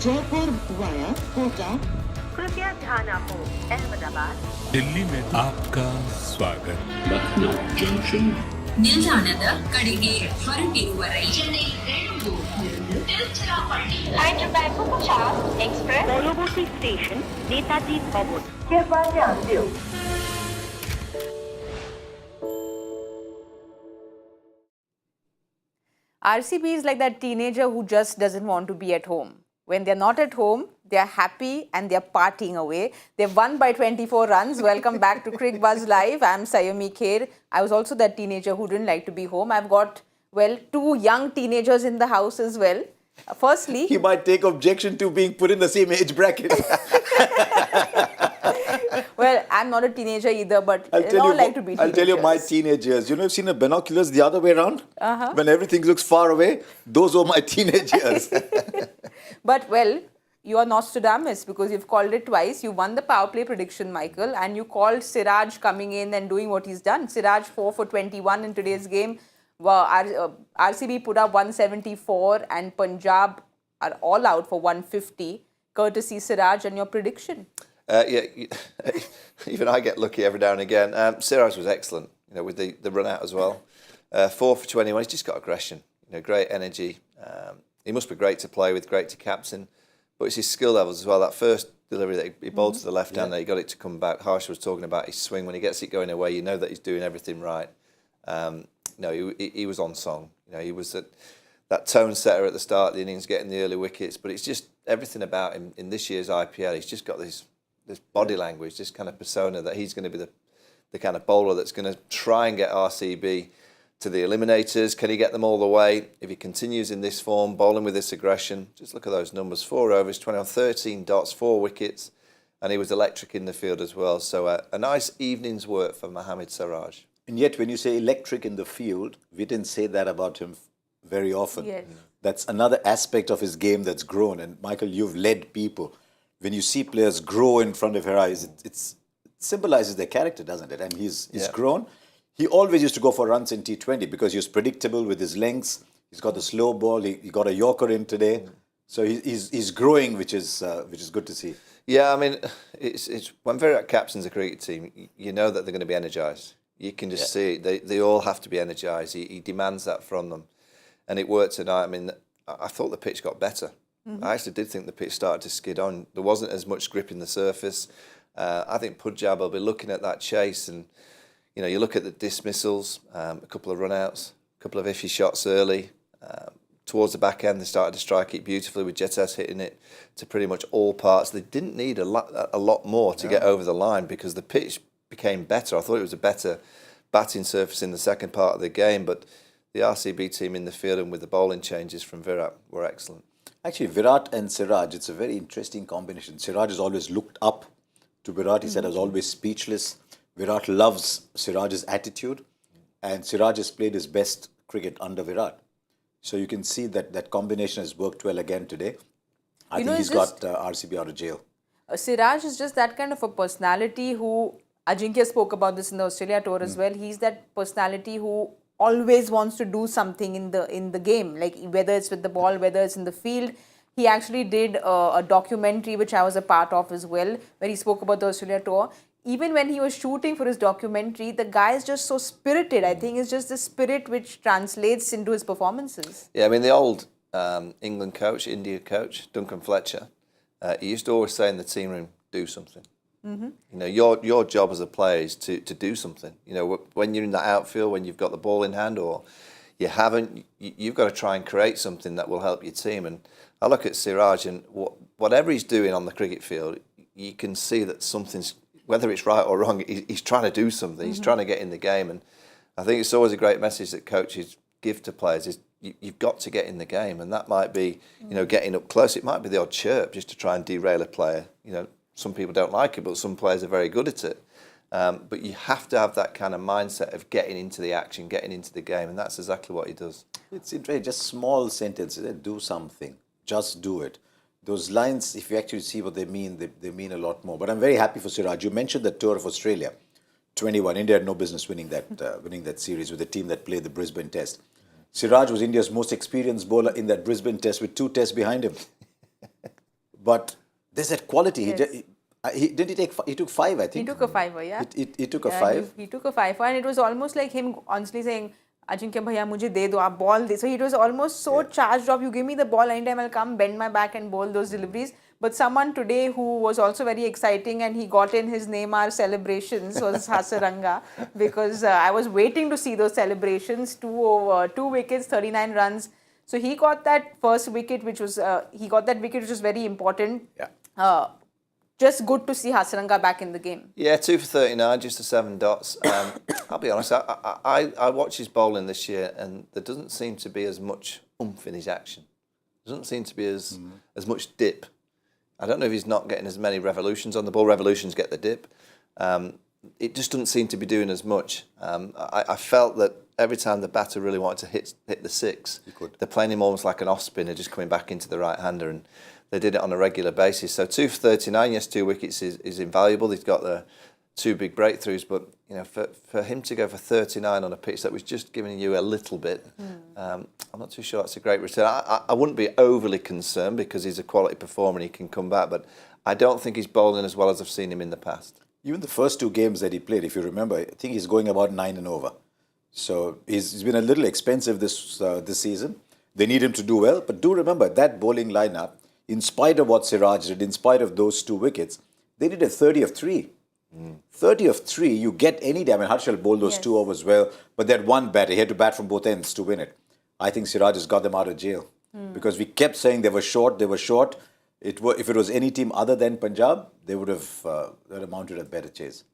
Jaipur via Kota. कृपया ध्यान आपो अहमदाबाद दिल्ली में आपका स्वागत. Lucknow Junction. ನಿಲ್ದಾಣದ ಕಡೆಗೆ ಹೊರಟಿರುವವರೇ Hyderabad to Punjab Express পরবর্তী স্টেশন নেতাজি ভবন कृपया ध्यान दियो RCB is like that teenager who just doesn't want to be at home. When they're not at home, they're happy and they're partying away. They've won by 24 runs. Welcome back to Cricbuzz Live. I'm Saiyami Kher. I was also that teenager who didn't like to be home. I've got, well, two young teenagers in the house as well. Firstly... He might take objection to being put in the same age bracket. Well, I'm not a teenager either, but I like to be teenagers. I'll tell you my teenage years. You know, you've seen the binoculars the other way around? When everything looks far away, those were my teenage years. But, well, you are Nostradamus because you've called it twice. You won the power play prediction, Michael, and you called Siraj coming in and doing what he's done. Siraj 4 for 21 in today's game. RCB put up 174 and Punjab are all out for 150. Courtesy Siraj and your prediction. Yeah, even I get lucky every now and again. Siraj was excellent, you know, with the run out as well. 4 for 21. He's just got aggression, you know, great energy. He must be great to play with, great to captain. But it's his skill levels as well. That first delivery that he bowled to the left hand, he got it to come back. Harsha was talking about his swing. When he gets it going away, you know that he's doing everything right. No, he was on song. You know, he was that tone setter at the start of the innings, getting the early wickets. But it's just everything about him in this year's IPL. He's just got this body language, this kind of persona that he's going to be the kind of bowler that's going to try and get RCB to the eliminators. Can he get them all the way? If he continues in this form, bowling with this aggression, just look at those numbers. 4 overs, 13 dots, 4 wickets, and he was electric in the field as well. So a nice evening's work for Mohammad Siraj. And yet when you say electric in the field, we didn't say that about him very often. Yes. That's another aspect of his game that's grown. And Michael, you've led people. When you see players grow in front of your eyes, it symbolizes their character, doesn't it? And he's grown. He always used to go for runs in T20 because he was predictable with his lengths. He's got the slow ball. He got a Yorker in today. So he's growing, which is good to see. Yeah, I mean, it's when Virat captains a cricket team, you know that they're going to be energised. You can just see it. They all have to be energised. He demands that from them. And it worked tonight. I mean, I thought the pitch got better. I actually did think the pitch started to skid on. There wasn't as much grip in the surface. I think Punjab will be looking at that chase. And, you know, you look at the dismissals, a couple of run-outs, a couple of iffy shots early. Towards the back end, they started to strike it beautifully with Jetes hitting it to pretty much all parts. They didn't need a lot more to get over the line because the pitch became better. I thought it was a better batting surface in the second part of the game, but the RCB team in the field and with the bowling changes from Virat were excellent. Actually, Virat and Siraj, it's a very interesting combination. Siraj has always looked up to Virat. He said I was always speechless. Virat loves Siraj's attitude, and Siraj has played his best cricket under Virat. So you can see that combination has worked well again today. I think he's got RCB out of jail. Siraj is just that kind of a personality who, Ajinkya spoke about this in the Australia tour as well, he's that personality who always wants to do something in the game, like whether it's with the ball, whether it's in the field. He actually did a documentary, which I was a part of as well, where he spoke about the Australia tour. Even when he was shooting for his documentary, the guy is just so spirited. I think it's just the spirit which translates into his performances. Yeah, I mean, the old England coach, India coach, Duncan Fletcher, he used to always say in the team room, do something. You know, your job as a player is to do something. You know, when you're in the outfield, when you've got the ball in hand or you haven't, you've got to try and create something that will help your team. And I look at Siraj and whatever he's doing on the cricket field, you can see that something's, whether it's right or wrong, he's trying to do something. He's trying to get in the game. And I think it's always a great message that coaches give to players is you've got to get in the game. And that might be, you know, getting up close. It might be the odd chirp just to try and derail a player. You know, some people don't like it, but some players are very good at it. But you have to have that kind of mindset of getting into the action, getting into the game. And that's exactly what he does. It's interesting, just small sentences. Do something. Just do it. Those lines, if you actually see what they mean, they mean a lot more. But I'm very happy for Siraj. You mentioned the tour of Australia, 21. India had no business winning that series with the team that played the Brisbane Test. Siraj was India's most experienced bowler in that Brisbane test with 2 tests behind him. But there's that quality. Yes. He took 5, I think. He took a fiver, yeah. He took a Yeah, 5. He took a fiver, and it was almost like him honestly saying, Ajinkya bhaiya, mujhe de do, aap ball de. So he was almost so charged up. You give me the ball anytime, I'll come bend my back and bowl those deliveries. But someone today who was also very exciting and he got in his Neymar celebrations was Hasaranga, because I was waiting to see those celebrations. 2 wickets, 39 runs. So he got that first wicket, which was very important. Yeah. Just good to see Hasaranga back in the game. Yeah, 2 for 39, just a 7 dots. I'll be honest, I watched his bowling this year, and there doesn't seem to be as much oomph in his action. There doesn't seem to be as much dip. I don't know if he's not getting as many revolutions on the ball. Revolutions get the dip. It just doesn't seem to be doing as much. I felt that every time the batter really wanted to hit the 6, they're playing him almost like an off spinner, just coming back into the right-hander, and they did it on a regular basis. So 2 for 39, yes, 2 wickets is invaluable. He's got the 2 big breakthroughs, but for him to go for 39 on a pitch that was just giving you a little bit, I'm not too sure that's a great return. I wouldn't be overly concerned because he's a quality performer and he can come back, but I don't think he's bowling as well as I've seen him in the past. Even the first 2 games that he played, if you remember, I think he's going about 9 and over. So he's been a little expensive this season. They need him to do well, but do remember that bowling lineup, in spite of what Siraj did, in spite of those 2 wickets, they did a 30 of 3. 30 of 3, you get any day. I mean, Harsha bowled those 2 overs well, but that one batter, he had to bat from both ends to win it. I think Siraj has got them out of jail because we kept saying they were short. If it was any team other than Punjab, they would have mounted a better chase.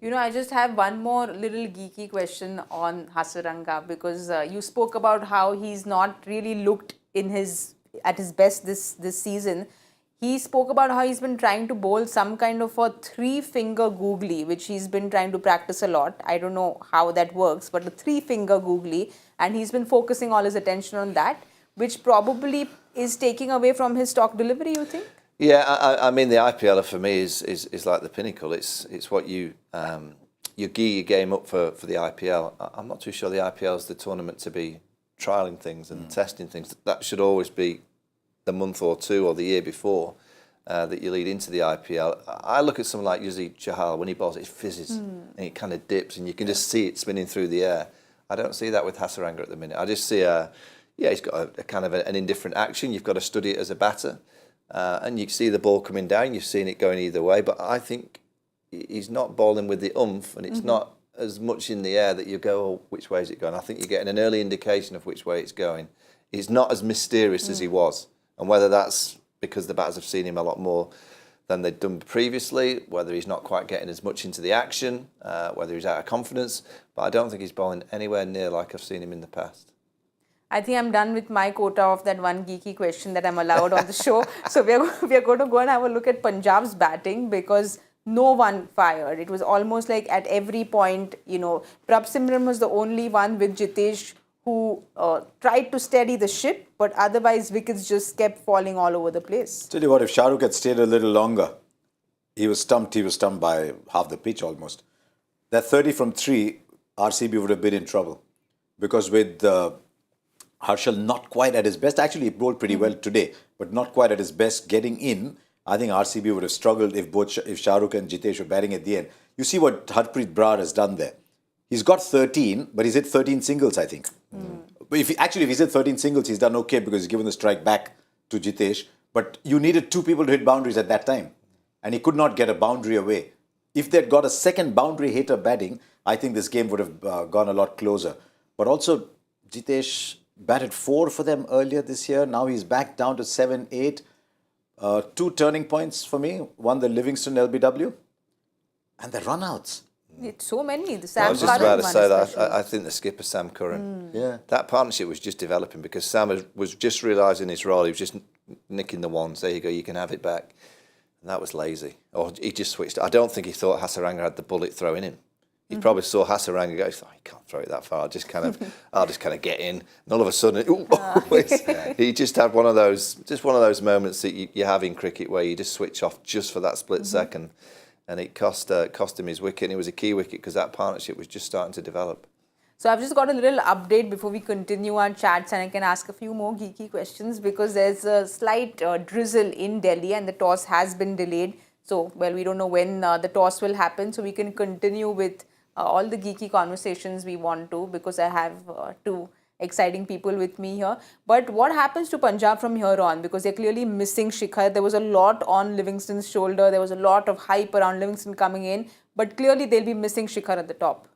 I just have one more little geeky question on Hasaranga, because you spoke about how he's not really looked at his best this season. He spoke about how he's been trying to bowl some kind of a 3-finger googly, which he's been trying to practice a lot. I don't know how that works, but a 3-finger googly, and he's been focusing all his attention on that, which probably is taking away from his stock delivery, you think? Yeah, I mean, the IPL for me is like the pinnacle. It's what you gear your game up for the IPL. I'm not too sure the IPL is the tournament to be trialling things and testing things. That should always be the month or 2 or the year before that you lead into the IPL. I look at someone like Yuzveendra Chahal, when he bowls, it fizzes and it kind of dips and you can just see it spinning through the air. I don't see that with Hasaranga at the minute. I just see he's got a kind of an indifferent action. You've got to study it as a batter. And you see the ball coming down, you've seen it going either way, but I think he's not bowling with the oomph, and it's not as much in the air that you go, oh, which way is it going? I think you're getting an early indication of which way it's going. He's not as mysterious as he was, and whether that's because the batters have seen him a lot more than they'd done previously, whether he's not quite getting as much into the action, whether he's out of confidence, but I don't think he's bowling anywhere near like I've seen him in the past. I think I'm done with my quota of that one geeky question that I'm allowed on the show. So we are going to go and have a look at Punjab's batting, because no one fired. It was almost like at every point, Prabh Simran was the only one with Jitesh who tried to steady the ship, but otherwise wickets just kept falling all over the place. Tell you what, if Shah Rukh had stayed a little longer, he was stumped by half the pitch almost. That 30 from 3, RCB would have been in trouble, because with Harshal not quite at his best. Actually, he bowled pretty well today, but not quite at his best getting in. I think RCB would have struggled if Shah Rukh and Jitesh were batting at the end. You see what Harpreet Brar has done there. He's got 13, but he's hit 13 singles, I think. But if he's hit 13 singles, he's done okay because he's given the strike back to Jitesh. But you needed 2 people to hit boundaries at that time, and he could not get a boundary away. If they'd got a second boundary hitter batting, I think this game would have gone a lot closer. But also, Jitesh batted 4 for them earlier this year. Now he's back down to 7, 8. 2 turning points for me. One, the Livingston LBW, and the runouts. It's so many. The I Sam was just Curran about to say that. especially. I think the skipper, Sam Curran, that partnership was just developing, because Sam was just realising his role. He was just nicking the ones. There you go, you can have it back. And that was lazy. Or he just switched. I don't think he thought Hasaranga had the bullet throw in him. He probably saw Hasaranga go, he can't throw it that far. I'll just kind of get in. And all of a sudden, he just had one of those moments that you have in cricket where you just switch off just for that split second. And it cost him his wicket. And it was a key wicket because that partnership was just starting to develop. So I've just got a little update before we continue our chats, and I can ask a few more geeky questions because there's a slight drizzle in Delhi and the toss has been delayed. So, well, we don't know when the toss will happen, so we can continue with all the geeky conversations we want to, because I have two exciting people with me here. But what happens to Punjab from here on? Because they're clearly missing Shikhar. There was a lot on Livingston's shoulder. There was a lot of hype around Livingston coming in, but clearly they'll be missing Shikhar at the top.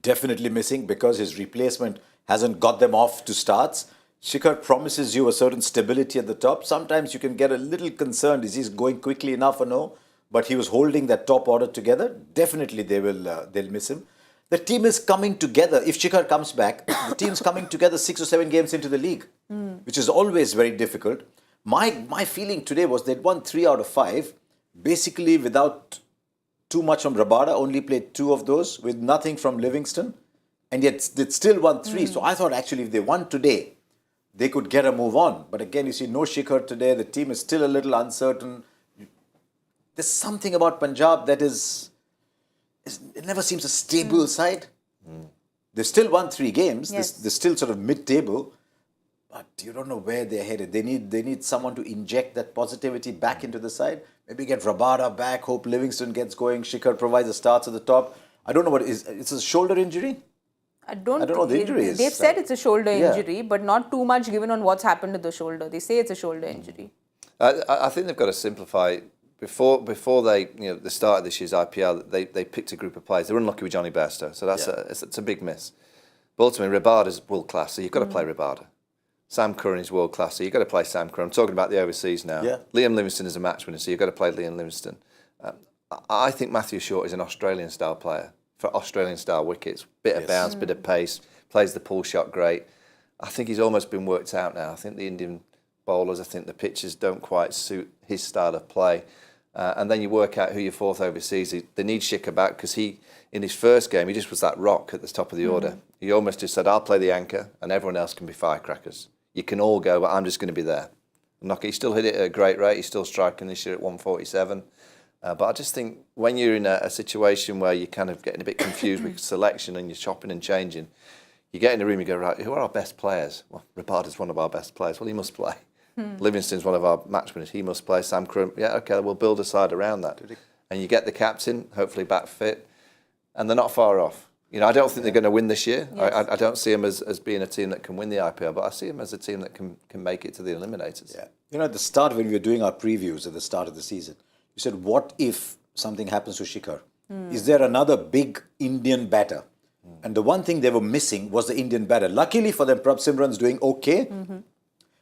Definitely missing, because his replacement hasn't got them off to starts. Shikhar promises you a certain stability at the top. Sometimes you can get a little concerned, is he going quickly enough or no? But he was holding that top order together. Definitely they'll miss him. The team is coming together. If Shikhar comes back, the team's coming together 6 or 7 games into the league, which is always very difficult. My feeling today was they'd won 3 out of 5, basically without too much from Rabada, only played 2 of those, with nothing from Livingston, and yet they'd still won 3. So I thought actually if they won today, they could get a move on. But again, you see no Shikhar today. The team is still a little uncertain. There's something about Punjab that it never seems a stable side. They've still won 3 games. Yes. They're still sort of mid-table, but you don't know where they're headed. They need someone to inject that positivity back into the side. Maybe get Rabada back, hope Livingston gets going, Shikhar provides the starts at the top. I don't know what it is. It's a shoulder injury? I don't know what the injury is. They've said it's a shoulder injury, but not too much given on what's happened to the shoulder. They say it's a shoulder injury. I think they've got to simplify. Before they, the start of this year's IPL, they picked a group of players. They were unlucky with Johnny Bairstow, so it's a big miss. But ultimately, Rabada's world class, so you've got to play Rabada. Sam Curran is world class, so you've got to play Sam Curran. I'm talking about the overseas now. Yeah. Liam Livingstone is a match winner, so you've got to play Liam Livingstone. I think Matthew Short is an Australian-style player for Australian-style wickets. Bit of bounce, bit of pace, plays the pull shot great. I think he's almost been worked out now. I think the Indian bowlers, I think the pitches don't quite suit his style of play. And then you work out who your fourth overseas is. They need Shikhar back because in his first game, he just was that rock at the top of the order. He almost just said, I'll play the anchor and everyone else can be firecrackers. You can all go, but I'm just going to be there. He still hit it at a great rate. He's still striking this year at 147. But I just think when you're in a situation where you're kind of getting a bit confused with selection and you're chopping and changing, you get in the room, you go, right, who are our best players? Well, Rabada's one of our best players. Well, he must play. Livingstone's one of our match winners. He must play. Sam Curran. Yeah, okay, we'll build a side around that. And you get the captain, hopefully back fit, and they're not far off. I don't think they're going to win this year. Yes. I don't see them as being a team that can win the IPL, but I see them as a team that can make it to the eliminators. Yeah. At the start when we were doing our previews at the start of the season, you said, what if something happens to Shikhar? Is there another big Indian batter? And the one thing they were missing was the Indian batter. Luckily for them, Prabh Simran's doing okay.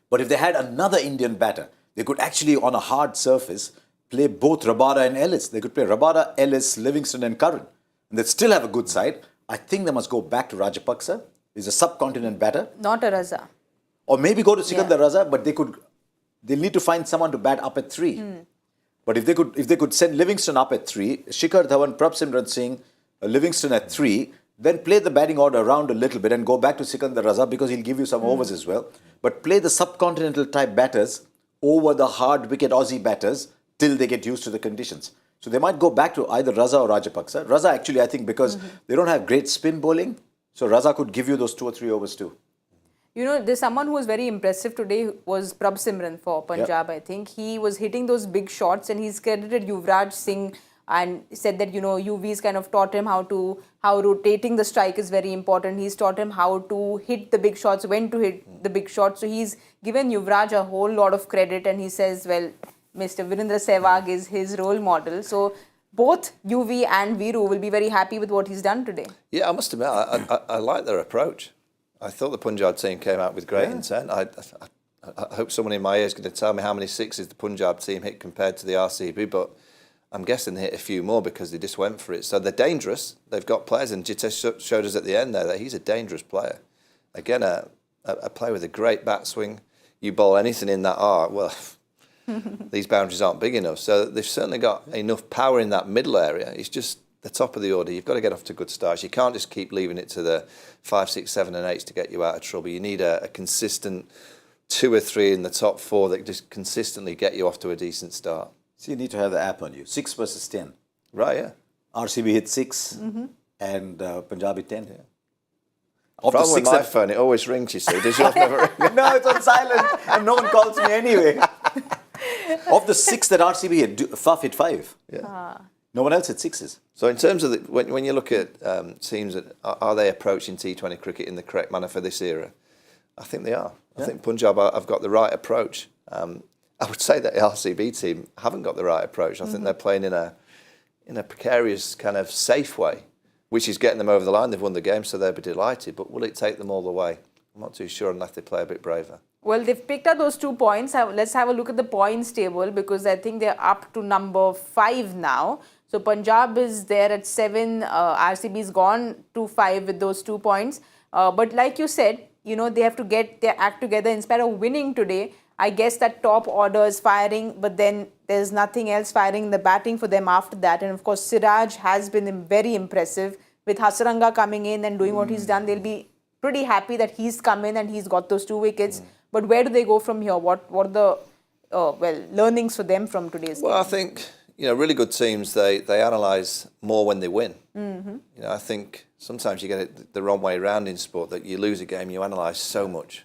But if they had another Indian batter, they could actually, on a hard surface, play both Rabada and Ellis. They could play Rabada, Ellis, Livingston and Curran. And they'd still have a good side. I think they must go back to Rajapaksa. He's a subcontinent batter. Not a Raza. Or maybe go to Sikandar Raza, but they'll need to find someone to bat up at 3. But if they could send Livingston up at 3, Shikhar Dhawan, Prabh Simran Singh, Livingston at 3, then play the batting order around a little bit and go back to Sikandar Raza because he'll give you some overs as well. But play the subcontinental type batters over the hard wicket Aussie batters till they get used to the conditions. So they might go back to either Raza or Rajapaksa. Raza actually, I think, because they don't have great spin bowling, so Raza could give you those 2 or 3 overs too. There's someone who was very impressive today was Prabh Simran for Punjab, I think. He was hitting those big shots and he's credited Yuvraj Singh and said that, UV's kind of taught him how rotating the strike is very important. He's taught him how to hit the big shots, when to hit the big shots. So he's given Yuvraj a whole lot of credit and he says, well, Mr. Virendra Sehwag is his role model. So both UV and Viru will be very happy with what he's done today. Yeah, I must admit, I like their approach. I thought the Punjab team came out with great intent. I hope someone in my ear is going to tell me how many sixes the Punjab team hit compared to the RCB, but I'm guessing they hit a few more because they just went for it. So they're dangerous. They've got players, and Jitesh showed us at the end there that he's a dangerous player. Again, a player with a great bat swing. You bowl anything in that art, well, these boundaries aren't big enough. So they've certainly got enough power in that middle area. It's just the top of the order. You've got to get off to good starts. You can't just keep leaving it to the 5, 6, 7 and 8s to get you out of trouble. You need a consistent 2 or 3 in the top 4 that just consistently get you off to a decent start. So you need to have the app on you. 6 versus 10. Right, yeah. RCB hit 6 and Punjab hit 10. Of the Problem with six my that, phone, it always rings, you see. Does yours never ring? no, it's on silent, and no one calls me anyway. Of the 6 that RCB hit, Faf hit 5. Yeah. No one else hit 6s. So in terms of when you look at teams, that are they approaching T20 cricket in the correct manner for this era? I think they are. I think Punjab have got the right approach. I would say that the RCB team haven't got the right approach. I think they're playing in a precarious kind of safe way, which is getting them over the line. They've won the game, so they'll be delighted. But will it take them all the way? I'm not too sure unless they play a bit braver. Well, they've picked up those 2 points. Let's have a look at the points table because I think they're up to number 5 now. So Punjab is there at 7. RCB's gone to 5 with those 2 points. But like you said, they have to get their act together. In spite of winning today, I guess that top order is firing, but then there's nothing else firing in the batting for them after that. And of course, Siraj has been very impressive with Hasaranga coming in and doing what he's done. They'll be pretty happy that he's come in and he's got those 2 wickets. But where do they go from here? What are the learnings for them from today's game? Well, I think really good teams they analyse more when they win. I think sometimes you get it the wrong way around in sport, that you lose a game, you analyse so much.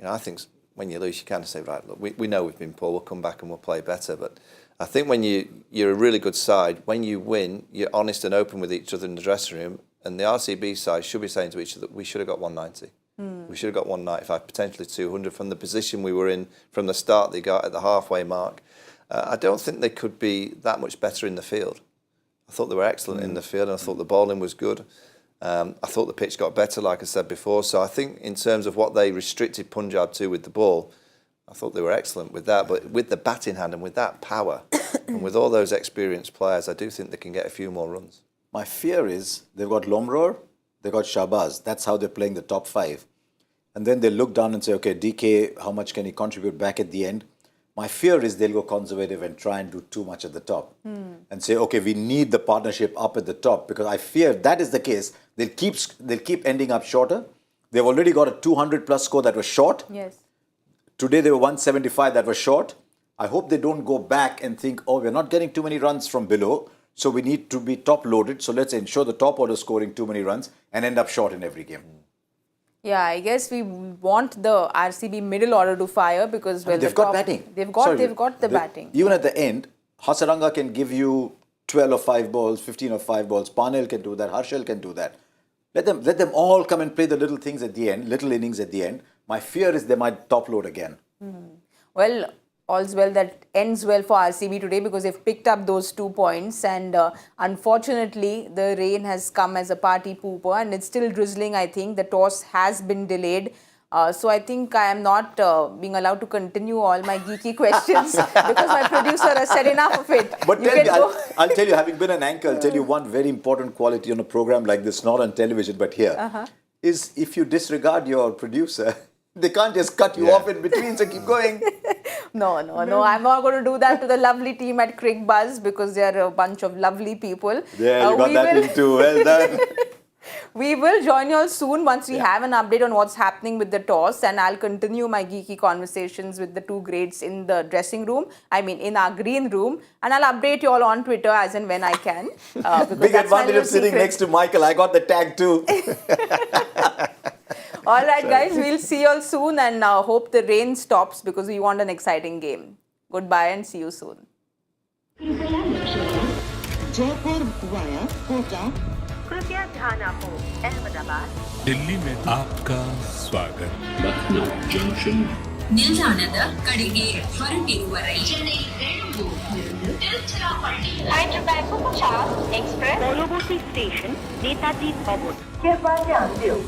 I think when you lose, you kind of say, right, look, we know we've been poor, we'll come back and we'll play better. But I think when you're a really good side, when you win, you're honest and open with each other in the dressing room. And the RCB side should be saying to each other, we should have got 190. We should have got 195, potentially 200 from the position we were in from the start they got at the halfway mark. I don't think they could be that much better in the field. I thought they were excellent in the field, and I thought the bowling was good. I thought the pitch got better, like I said before. So I think in terms of what they restricted Punjab to with the ball, I thought they were excellent with that. But with the batting hand and with that power and with all those experienced players, I do think they can get a few more runs. My fear is they've got Lomror, they've got Shahbaz. That's how they're playing the top 5. And then they look down and say, okay, DK, how much can he contribute back at the end? My fear is they'll go conservative and try and do too much at the top. And say, okay, we need the partnership up at the top, because I fear if that is the case, they'll keep ending up shorter. They've already got a 200 plus score that was short. Yes. Today they were 175 that was short. I hope they don't go back and think, oh, we're not getting too many runs from below, so we need to be top loaded. So let's ensure the top order scoring too many runs and end up short in every game. Yeah, I guess we want the RCB middle order to fire because they've got batting. They've got the batting. Even at the end, Hasaranga can give you 12 or 5 balls, 15 or 5 balls. Parnell can do that. Harshal can do that. Let them all come and play the little things at the end, little innings at the end. My fear is they might top load again. Well, all's well that ends well for RCB today because they've picked up those 2 points, and unfortunately the rain has come as a party pooper and it's still drizzling. I think the toss has been delayed. So I think I am not being allowed to continue all my geeky questions because my producer has said enough of it. But I'll tell you, having been an anchor, I'll tell you one very important quality on a program like this, not on television but here, is if you disregard your producer, they can't just cut you off in between, so keep going. No. I'm not going to do that to the lovely team at Cricbuzz because they are a bunch of lovely people. Yeah, you got that in too. Well done. We will join you all soon once we have an update on what's happening with the toss, and I'll continue my geeky conversations with the 2 greats in the dressing room, in our green room, and I'll update you all on Twitter as and when I can. Big advantage of sitting next to Michael. I got the tag too. All right, guys, we'll see you all soon, and hope the rain stops because we want an exciting game. Goodbye and see you soon. Jaipur via Kota. कृपया ध्यान आपको अहमदाबाद दिल्ली में आपका स्वागत ನಿಲ್ದಾಣದ ಕಡೆಗೆ ಹೊರಟಿರುವವರೇ Hyderabad Superfast Express পরবর্তী station Netaji ভবন। कृपया ध्यान दें